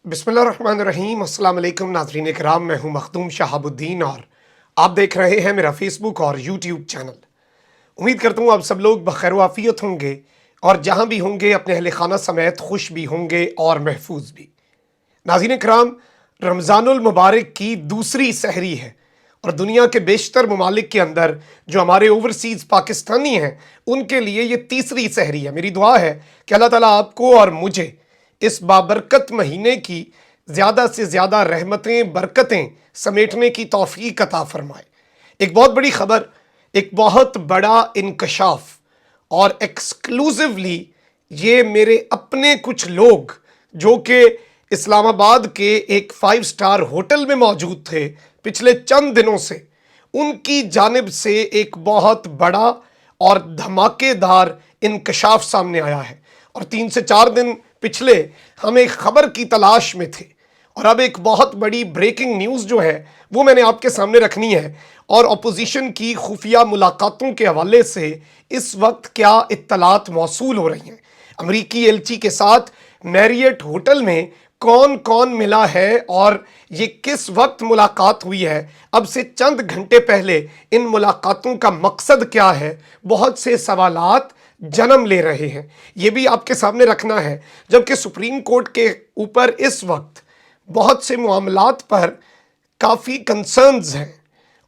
बिस्मिल्लाहिर्रहमानिर्रहीम। अस्सलाम वालेकुम नाज़रीन इकराम, मैं हूँ मखदूम शहाबुद्दीन और आप देख रहे हैं मेरा फेसबुक और यूट्यूब चैनल। उम्मीद करता हूँ आप सब लोग बखैर वाफ़ियत होंगे और जहाँ भी होंगे अपने अहले खाना समेत खुश भी होंगे और महफूज भी। नाज़रीन इकराम, रमज़ानुल मुबारक की दूसरी सहरी है और दुनिया के बेशतर ममालिक के अंदर जो हमारे ओवरसीज़ पाकिस्तानी हैं उनके लिए ये तीसरी सहरी है। मेरी दुआ है कि अल्लाह ताला आपको और मुझे इस बाबरकत महीने की ज़्यादा से ज़्यादा रहमतें बरकतें समेटने की तौफीक अता फरमाए। एक बहुत बड़ी ख़बर, एक बहुत बड़ा इंकशाफ और एक्सक्लूसिवली ये मेरे अपने कुछ लोग जो कि इस्लामाबाद के एक 5 स्टार होटल में मौजूद थे पिछले चंद दिनों से, उनकी जानिब से एक बहुत बड़ा और धमाकेदार इंकशाफ सामने आया है। और 3 से 4 दिन पिछले हम एक ख़बर की तलाश में थे और अब एक बहुत बड़ी ब्रेकिंग न्यूज़ जो है वो मैंने आपके सामने रखनी है। और अपोजिशन की खुफिया मुलाकातों के हवाले से इस वक्त क्या इत्तलात मौसूल हो रही हैं, अमरीकी एलची के साथ मैरियट होटल में कौन कौन मिला है और ये किस वक्त मुलाकात हुई है, अब से चंद घंटे पहले इन मुलाकातों का मकसद क्या है, बहुत से सवालात जन्म ले रहे हैं। ये भी आपके सामने रखना है, जबकि सुप्रीम कोर्ट के ऊपर इस वक्त बहुत से मामलात पर काफ़ी कंसर्न्स हैं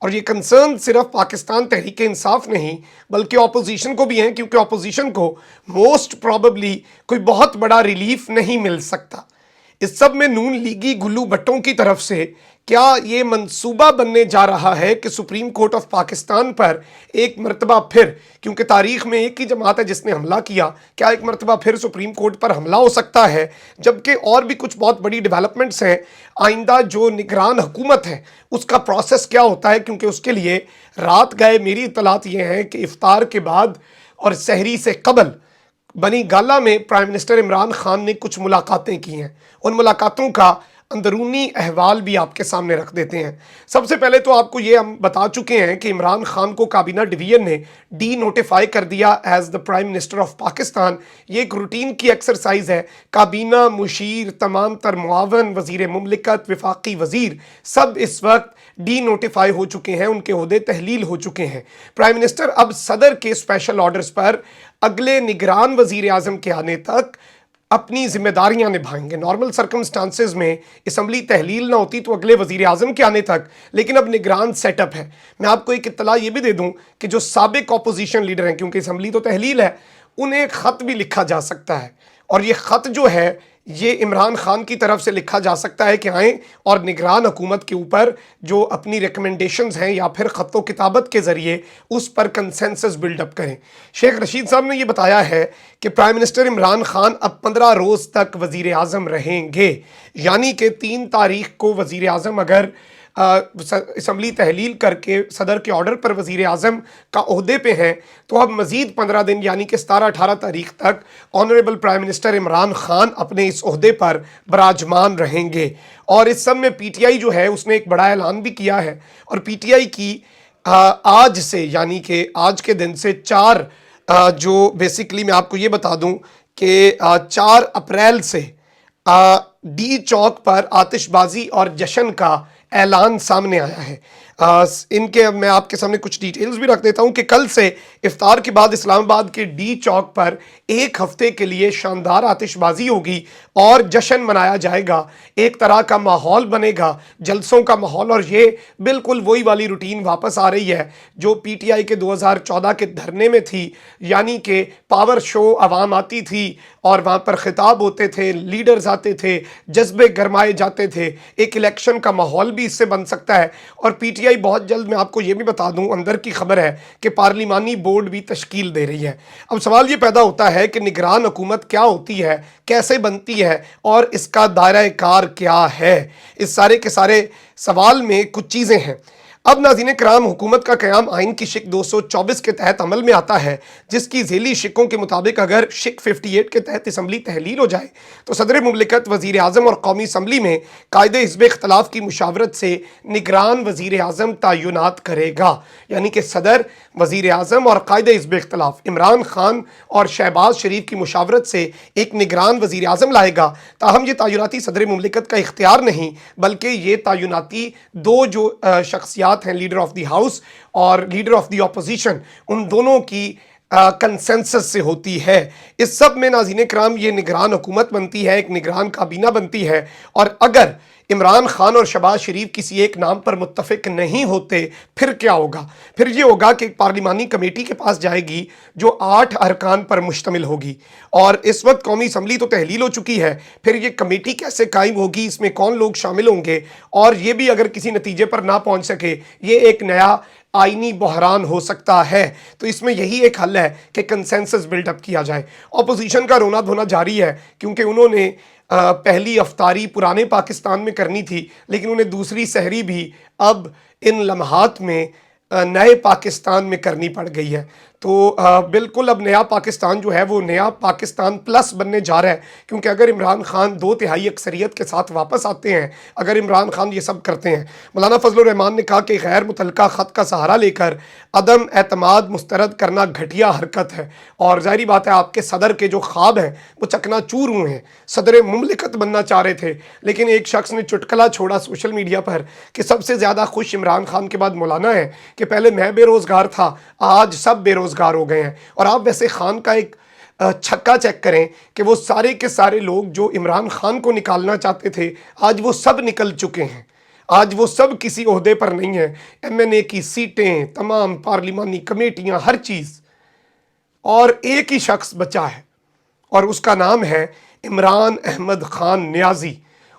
और ये कंसर्न सिर्फ पाकिस्तान तहरीक इंसाफ नहीं बल्कि अपोजिशन को भी हैं, क्योंकि अपोजिशन को मोस्ट प्रॉबेबली कोई बहुत बड़ा रिलीफ नहीं मिल सकता। इस सब में नून लीगी गुल्लू भट्टों की तरफ से क्या ये मंसूबा बनने जा रहा है कि सुप्रीम कोर्ट ऑफ पाकिस्तान पर एक मरतबा फिर, क्योंकि तारीख में एक ही जमात है जिसने हमला किया, क्या एक मरतबा फिर सुप्रीम कोर्ट पर हमला हो सकता है? जबकि और भी कुछ बहुत बड़ी डेवलपमेंट्स हैं। आइंदा जो निगरान हुकूमत है उसका प्रोसेस क्या होता है, क्योंकि उसके लिए रात गए मेरी इत्तलात ये हैं कि इफ्तार के बाद और सहरी से कबल बनी गाला में प्राइम मिनिस्टर इमरान खान ने कुछ मुलाकातें की हैं। उन मुलाकातों का अंदरूनी अहवाल भी आपके सामने रख देते हैं। सबसे पहले तो आपको ये हम बता चुके हैं कि इमरान खान को काबीना डिवीजन ने डी नोटिफाई कर दिया as the prime minister of Pakistan. ये एक रूटीन की एक्सरसाइज है। काबीना, मुशीर, तमाम तर मुआवन, वजीर मुमलिकत, वफाकी वजीर सब इस वक्त डी नोटिफाई हो चुके हैं, उनके ओहदे तहलील हो चुके हैं। प्राइम मिनिस्टर अब सदर के स्पेशल ऑर्डर्स पर अगले निगरान वजीर आज़म के आने तक अपनी जिम्मेदारियां निभाएंगे। नॉर्मल सर्कमस्टांसेस में असम्बली तहलील ना होती तो अगले वजीर आज़म के आने तक, लेकिन अब निगरान सेटअप है। मैं आपको एक इत्तला ये भी दे दूं कि जो साबिक अपोजिशन लीडर हैं, क्योंकि असम्बली तो तहलील है, उन्हें ख़त भी लिखा जा सकता है और ये ख़त जो है ये इमरान खान की तरफ से लिखा जा सकता है कि आएँ और निगरान हुकूमत के ऊपर जो अपनी रिकमेंडेशंस हैं या फिर ख़तो किताबत के ज़रिए उस पर कंसेंसस बिल्डअप करें। शेख रशीद साहब ने ये बताया है कि प्राइम मिनिस्टर इमरान खान अब 15 रोज़ तक वज़ीर आज़म रहेंगे, यानी कि 3 तारीख को वज़ीर आज़म अगर असम्बली तहलील करके सदर के ऑर्डर पर वज़ीर आज़म का ओहदे पे हैं तो अब मज़ीद 15 दिन यानी कि 17-18 तारीख तक honourable prime minister Imran Khan अपने इस ओहदे पर बराजमान रहेंगे। और इस सब में PTI जो है उसने एक बड़ा ऐलान भी किया है और PTI की आज से यानी कि आज के दिन से 4 जो बेसिकली मैं आपको ये बता दूं कि 4 अप्रैल से डी चौक पर आतिशबाजी और जश्न का ऐलान सामने आया है। इनके मैं आपके सामने कुछ डिटेल्स भी रख देता हूं कि कल से इफ्तार के बाद इस्लामाबाद के डी चौक पर 1 हफ्ते के लिए शानदार आतिशबाजी होगी और जश्न मनाया जाएगा। एक तरह का माहौल बनेगा, जलसों का माहौल, और ये बिल्कुल वही वाली रूटीन वापस आ रही है जो PTI के 2014 के धरने में थी, यानी कि पावर शो, आवाम आती थी और वहाँ पर खिताब होते थे, लीडर्स आते थे, जज्बे गरमाए जाते थे। एक इलेक्शन का माहौल भी इससे बन सकता है। और PTI बहुत जल्द, मैं आपको ये भी बता दूं, अंदर की खबर है कि पार्लिमानी बोर्ड भी तश्कील दे रही है। अब सवाल ये पैदा होता है कि निगरान हुकूमत क्या होती है, कैसे बनती है और इसका दायरा कार क्या है। इस सारे के सारे सवाल में कुछ चीज़ें हैं। اب नाज़रीन कराम, हुकूमत का क़याम आइन की शिक 224 के तहत अमल में आता है, जिसकी झेली शिकों के मुताबिक अगर शिक 58 के तहत असम्बली तहलील हो जाए तो सदर मुमलिकत वज़ीर आज़म और कौमी असम्बली में कायदे हिज़्ब इख्तलाफ की मुशावरत से निगरान वज़ीर आज़म तयनात करेगा। यानी कि सदर, वज़ीर आज़म और कायदे हिज़्ब इख्तलाफ इमरान खान और शहबाज शरीफ की मुशावरत से एक निगरान वज़ीर आज़म लाएगा। ताहम ये तयनाती सदर मुमलिकत का इख्तियार नहीं, बल्कि ये तयनाती दो जो शख्सियात हैं, लीडर ऑफ द हाउस और लीडर ऑफ द अपोजिशन, उन दोनों की कंसेंसस से होती है। इस सब में नाज़रीन कराम ये निगरान हुकूमत बनती है, एक निगरान काबीना बनती है। और अगर इमरान खान और शहबाज शरीफ किसी एक नाम पर मुत्तफ़िक नहीं होते, फिर क्या होगा? फिर ये होगा कि एक पार्लिमानी कमेटी के पास जाएगी जो 8 अरकान पर मुश्तमिल होगी। और इस वक्त कौमी असम्बली तो तहलील हो चुकी है, फिर ये कमेटी कैसे कायम होगी, इसमें कौन लोग शामिल होंगे, और ये भी अगर किसी नतीजे पर ना पहुँच सके, ये एक नया आईनी बहरान हो सकता है। तो इसमें यही एक हल है कि कंसेंसस बिल्डअप किया जाए। अपोजिशन का रोना धोना जारी है, क्योंकि उन्होंने पहली अफ्तारी पुराने पाकिस्तान में करनी थी, लेकिन उन्हें दूसरी सहरी भी अब इन लम्हात में नए पाकिस्तान में करनी पड़ गई है। तो बिल्कुल अब नया पाकिस्तान जो है वो नया पाकिस्तान प्लस बनने जा रहा है, क्योंकि अगर इमरान खान 2/3 अक्सरियत के साथ वापस आते हैं, अगर इमरान खान ये सब करते हैं। मौलाना फजलुर रहमान ने कहा कि गैर मुतल्लका ख़त का सहारा लेकर अदम एतमाद मुस्तरद करना घटिया हरकत है, और ज़ाहिरी बात है आपके सदर के जो ख्वाब हैं वो चकनाचूर हुए हैं। सदर मुमलिकत बनना चाह रहे थे, लेकिन एक शख्स ने चुटकला छोड़ा सोशल मीडिया पर कि सबसे ज़्यादा खुश इमरान खान के बाद मौलाना है कि पहले मैं बेरोज़गार था, आज सब बेरोज़गार हो गए हैं। और आप वैसे खान का एक छक्का चेक करें कि वो सारे के सारे लोग जो इमरान खान को निकालना चाहते थे, आज वो सब निकल चुके हैं। आज वो सब किसी ओहदे पर नहीं है। MNA की सीटें, तमाम पार्लिमानी कमेटियां, हर चीज़, और एक ही शख्स बचा है और उसका नाम है इमरान अहमद खान नियाज़ी।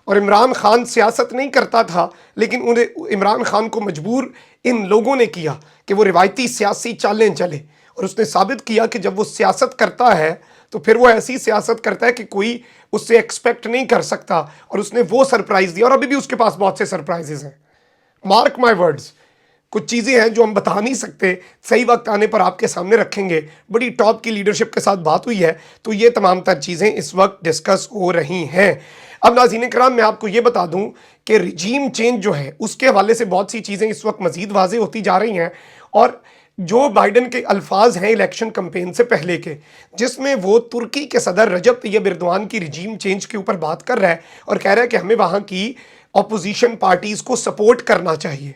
और इमरान खान सियासत नहीं करता था, लेकिन उन्हें इमरान खान को मजबूर इन लोगों ने किया कि वो रिवायती सियासी चालें चले, और उसने साबित किया कि जब वो सियासत करता है तो फिर वो ऐसी सियासत करता है कि कोई उससे एक्सपेक्ट नहीं कर सकता, और उसने वो सरप्राइज़ दिया। और अभी भी उसके पास बहुत से सरप्राइजेज़ हैं। मार्क माई वर्ड्स, कुछ चीज़ें हैं जो हम बता नहीं सकते, सही वक्त आने पर आपके सामने रखेंगे। बड़ी टॉप की लीडरशिप के साथ बात हुई है, तो ये तमाम तर चीज़ें इस वक्त डिस्कस हो रही हैं। अब नाज़रीन कराम, मैं आपको ये बता दूं कि रिजीम चेंज जो है उसके हवाले से बहुत सी चीज़ें इस वक्त मज़ीद वाज़े होती जा रही हैं। और जो बाइडन के अल्फाज हैं इलेक्शन कैंपेन से पहले के, जिसमें वो तुर्की के सदर रजब तैयब एर्दोआन की रिजीम चेंज के ऊपर बात कर रहा है और कह रहा है कि हमें वहाँ की अपोजिशन पार्टीज़ को सपोर्ट करना चाहिए।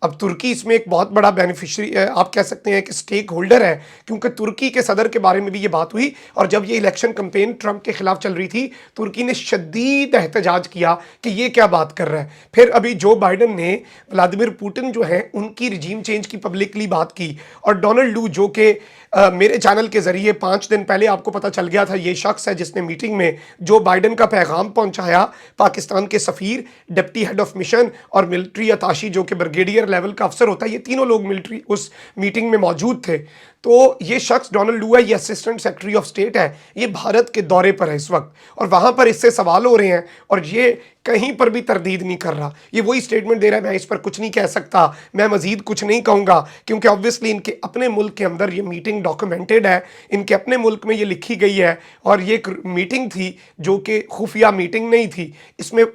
अब तुर्की इसमें एक बहुत बड़ा बेनिफिशरी, आप कह सकते हैं कि स्टेक होल्डर है, क्योंकि तुर्की के सदर के बारे में भी ये बात हुई। और जब ये इलेक्शन कैंपेन ट्रंप के खिलाफ चल रही थी, तुर्की ने शदीद एहतजाज किया कि ये क्या बात कर रहा है। फिर अभी जो बाइडन ने व्लादिमीर पुतिन जो हैं उनकी रिजीम चेंज की पब्लिकली बात की, और डोनाल्ड लू जो कि मेरे चैनल के ज़रिए 5 दिन पहले आपको पता चल गया था, ये शख्स है जिसने मीटिंग में जो बाइडन का पैगाम पहुंचाया, पाकिस्तान के सफ़ीर, डिप्टी हेड ऑफ मिशन और मिलिट्री अताशी जो कि ब्रिगेडियर लेवल का अफसर होता है, ये तीनों लोग मिलिट्री उस मीटिंग में मौजूद थे। तो ये शख्स डोनाल्ड लू है, ये असिस्टेंट सेक्रेटरी ऑफ स्टेट है, ये भारत के दौरे पर है इस वक्त, और वहाँ पर इससे सवाल हो रहे हैं और ये कहीं पर भी तरदीद नहीं कर रहा। ये वही स्टेटमेंट दे रहा है, मैं इस पर कुछ नहीं कह सकता, मैं मज़ीद कुछ नहीं कहूँगा, क्योंकि ऑब्वियसली इनके अपने मुल्क के अंदर ये मीटिंग डॉक्यूमेंटेड है, इनके अपने मुल्क में ये लिखी गई है, और ये एक मीटिंग थी जो कि खुफिया मीटिंग नहीं थी, इसमें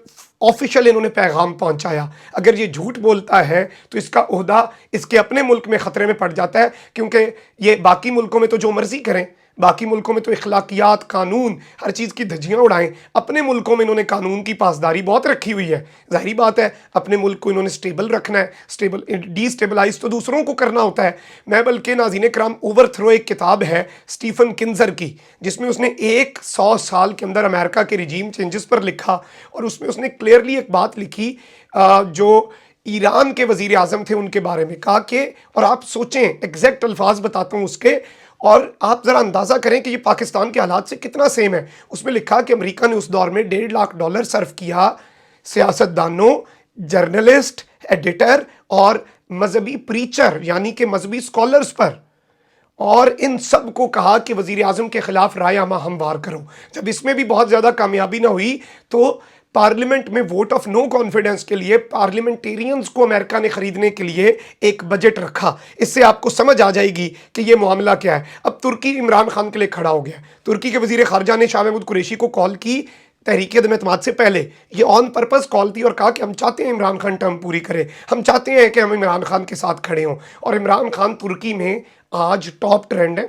ऑफिशियल इन्होंने पैगाम पहुंचाया। अगर ये झूठ बोलता है तो इसका ओहदा इसके अपने मुल्क में ख़तरे में पड़ जाता है, क्योंकि ये बाकी मुल्कों में तो जो मर्ज़ी करें, बाकी मुल्कों में तो इखलाकियात, कानून, हर चीज़ की धज्जियाँ उड़ाएं। अपने मुल्कों में इन्होंने कानून की पासदारी बहुत रखी हुई है। ज़ाहिरी बात है अपने मुल्क को इन्होंने स्टेबल रखना है, डिस्टेबलाइज तो दूसरों को करना होता है। मैं बल्कि नाज़रीन कराम, ओवरथ्रो एक किताब है स्टीफन किन्जर की, जिसमें उसने 100 साल के अंदर अमेरिका के रिजीम चेंजेस पर लिखा, और उसमें उसने क्लियरली एक बात लिखी जो ईरान के वज़ीर आज़म थे उनके बारे में, कहा कि, और आप सोचें, एग्जैक्ट अल्फाज बताता हूँ उसके, और आप ज़रा अंदाज़ा करें कि ये पाकिस्तान के हालात से कितना सेम है। उसमें लिखा कि अमेरिका ने उस दौर में $1.5 लाख सर्व किया सियासतदानों, जर्नलिस्ट, एडिटर और मजहबी प्रीचर यानी कि मजहबी स्कॉलर्स पर, और इन सब को कहा कि वज़ीर आज़म के ख़िलाफ़ राय आमा हमवार करो। जब इसमें भी बहुत ज़्यादा कामयाबी ना हुई तो पार्लियामेंट में वोट ऑफ नो कॉन्फिडेंस के लिए पार्लियामेंटेरियंस को अमेरिका ने खरीदने के लिए एक बजट रखा। इससे आपको समझ आ जाएगी कि ये मामला क्या है। अब तुर्की इमरान खान के लिए खड़ा हो गया। तुर्की के वजीर खारजा ने शाह महमूद कुरैशी को कॉल की तहरीक अदम-ए-एतमाद से पहले। ये ऑन पर्पस कॉल थी और कहा कि हम चाहते हैं इमरान खान टर्म पूरी करे, हम चाहते हैं कि हम इमरान खान के साथ खड़े हों। और इमरान खान तुर्की में आज टॉप ट्रेंड है।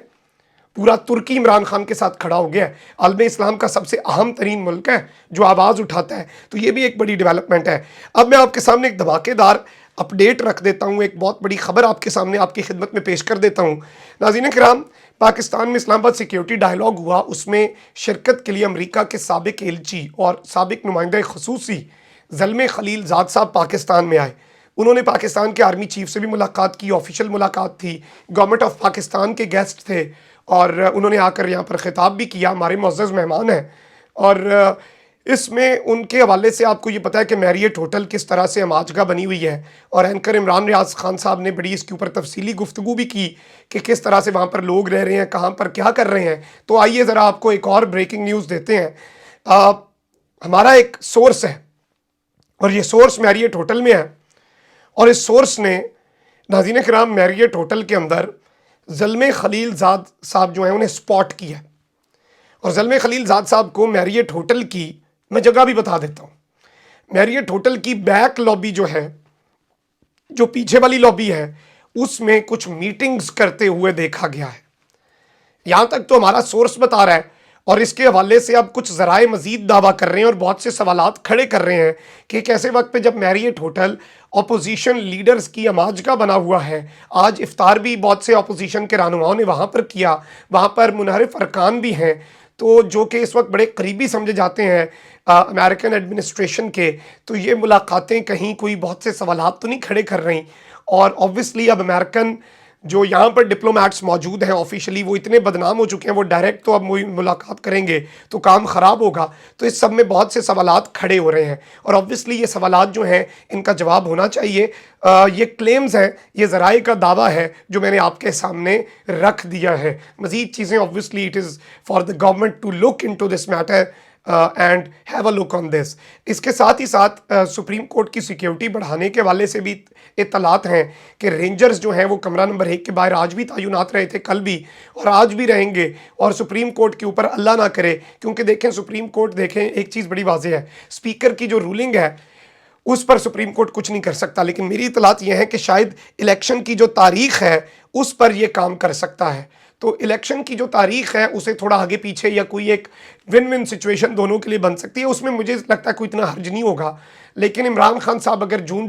पूरा तुर्की इमरान खान के साथ खड़ा हो गया है। आलम इस्लाम का सबसे अहम तरीन मुल्क है जो आवाज़ उठाता है, तो ये भी एक बड़ी डेवलपमेंट है। अब मैं आपके सामने एक धमाकेदार अपडेट रख देता हूँ, एक बहुत बड़ी खबर आपके सामने आपकी खिदमत में पेश कर देता हूँ। नाज़रीन किराम, पाकिस्तान में इस्लामाबाद सिक्योरिटी डायलॉग हुआ, उसमें शिरकत के लिए अमेरिका के साबिक एलची और साबिक नुमाइंदा खसूसी ज़ल्मे खलीलज़ाद साहब पाकिस्तान में आए। उन्होंने पाकिस्तान के आर्मी चीफ से भी मुलाकात की, ऑफिशियल मुलाकात थी, गवर्नमेंट ऑफ पाकिस्तान के गेस्ट थे और उन्होंने आकर यहाँ पर खिताब भी किया, हमारे मुअज़्ज़ज़ मेहमान हैं। और इसमें उनके हवाले से आपको ये पता है कि मैरियट होटल किस तरह से अमाजगा बनी हुई है और एंकर इमरान रियाज खान साहब ने बड़ी इसके ऊपर तफसीली गुफ्तगू भी की कि किस तरह से वहाँ पर लोग रह रहे हैं, कहाँ पर क्या कर रहे हैं। तो आइए ज़रा आपको एक और ब्रेकिंग न्यूज़ देते हैं। हमारा एक सोर्स है और ये सोर्स मैरियट होटल में है और इस सोर्स ने नाज़रीन किराम मैरियट होटल के अंदर ज़ल्मे खलीलज़ाद साहब जो हैं उन्हें स्पॉट किया। और ज़ल्मे खलीलज़ाद साहब को मैरियट होटल की मैं जगह भी बता देता हूँ। मैरियट होटल की बैक लॉबी जो है, जो पीछे वाली लॉबी है, उसमें कुछ मीटिंग्स करते हुए देखा गया है। यहाँ तक तो हमारा सोर्स बता रहा है और इसके हवाले से अब कुछ ज़राए मज़ीद दावा कर रहे हैं और बहुत से सवालात खड़े कर रहे हैं कि एक ऐसे वक्त पे जब मैरियट होटल अपोजिशन लीडर्स की अमाजगा बना हुआ है, आज इफ्तार भी बहुत से अपोजिशन के रहनुमाओं ने वहाँ पर किया, वहाँ पर मुनहरिफ अरकान भी हैं, तो जो कि इस वक्त बड़े करीबी समझे जाते हैं अमेरिकन एडमिनिस्ट्रेशन के। तो ये मुलाकातें कहीं कोई बहुत से सवालात तो नहीं खड़े कर रही। और ऑब्वियसली अब अमेरिकन जो यहाँ पर डिप्लोमेट्स मौजूद हैं ऑफिशियली, वो इतने बदनाम हो चुके हैं, वो डायरेक्ट तो अब मुलाकात करेंगे तो काम ख़राब होगा। तो इस सब में बहुत से सवालात खड़े हो रहे हैं और ऑब्वियसली ये सवालात जो हैं इनका जवाब होना चाहिए। ये क्लेम्स हैं, ये ज़राए का दावा है जो मैंने आपके सामने रख दिया है। मज़ीद चीज़ें obviously it is for the government to look into this matter and have a look on this. इसके साथ ही साथ सुप्रीम कोर्ट की सिक्योरिटी बढ़ाने के हवाले से भी इत्तलात हैं कि रेंजर्स जो हैं वो कमरा नंबर 1 के बाहर आज भी तैनात रहे थे, कल भी और आज भी रहेंगे। और सुप्रीम कोर्ट के ऊपर अल्लाह ना करे, क्योंकि देखें सुप्रीम कोर्ट, देखें एक चीज़ बड़ी वाज़ेह है, स्पीकर की जो रूलिंग है उस पर सुप्रीम कोर्ट कुछ नहीं कर सकता, लेकिन मेरी इत्तलात ये है कि शायद इलेक्शन की जो तारीख़ है उस पर यह काम कर सकता है। तो इलेक्शन की जो तारीख़ है उसे थोड़ा आगे पीछे या कोई एक विन विन सिचुएशन दोनों के लिए बन सकती है, उसमें मुझे लगता है कोई इतना हर्ज नहीं होगा। लेकिन इमरान खान साहब अगर जून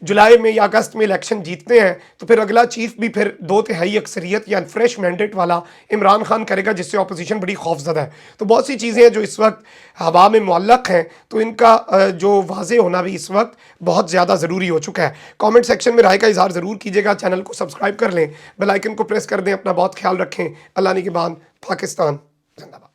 जुलाई में या अगस्त में इलेक्शन जीतते हैं तो फिर अगला चीफ भी फिर 2/3 अक्सरियत या फ्रेश मैंडेट वाला इमरान खान करेगा, जिससे अपोजिशन बड़ी खौफजदा है। तो बहुत सी चीज़ें हैं जो इस वक्त हवा में मुअल्लक हैं, तो इनका जो वाज़े होना भी इस वक्त बहुत ज़्यादा ज़रूरी हो चुका है। कमेंट सेक्शन में राय का इजहार ज़रूर कीजिएगा, चैनल को सब्सक्राइब कर लें, बेल आइकन को प्रेस कर दें, अपना बहुत ख्याल रखें। अल्लाह निगहबान। पाकिस्तान जिंदाबाद।